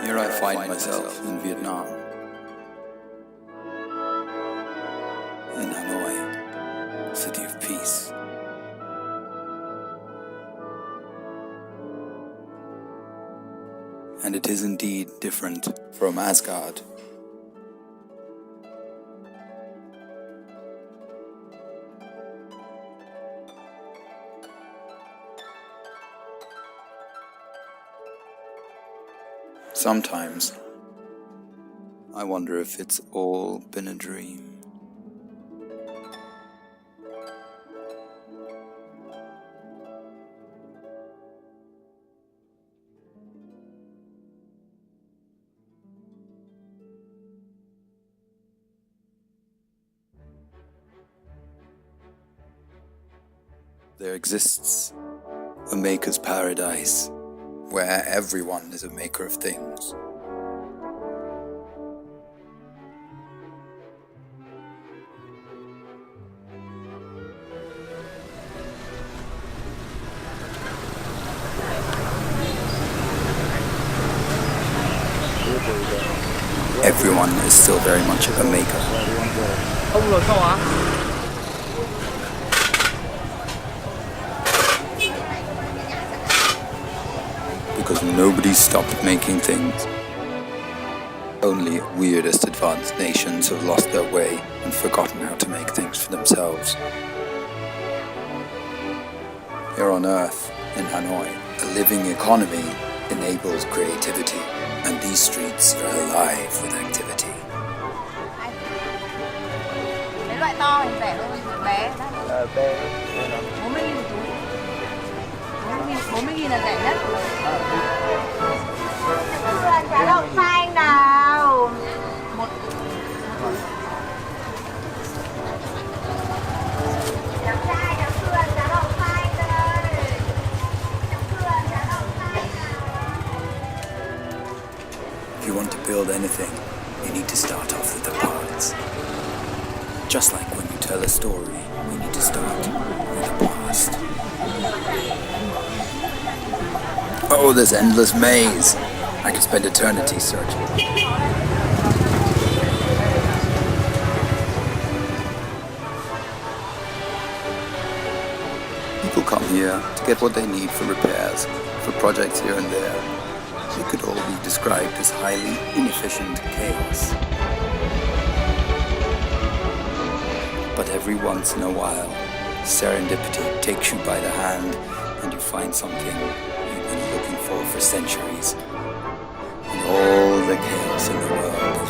Here I find myself in Vietnam, in Hanoi, city of peace. And it is indeed different from Asgard. Sometimes I wonder if it's all been a dream. There exists a maker's paradise, where everyone is a maker of things. Everyone is still very much a maker. Because nobody stopped making things. Only weirdest advanced nations have lost their way and forgotten how to make things for themselves. Here on Earth, in Hanoi, a living economy enables creativity, and these streets are alive with activity. Cái loại to thì rẻ hơn bé đó. Bé 40.000 một túi. 40.000 là rẻ nhất. Trà đậu xanh nào. Một. Chấm trai, chấm sườn, trà đậu xanh đây. Chấm sườn, trà đậu xanh nào. If you want to build anything, you need to start off with the parts. Just like when you tell a story, you need to start with the past. Oh, this endless maze. I could spend eternity searching. People come here to get what they need for repairs, for projects here and there. It could all be described as highly inefficient chaos. But every once in a while, serendipity takes you by the hand and you find something you've been looking for centuries. And all the chaos in the world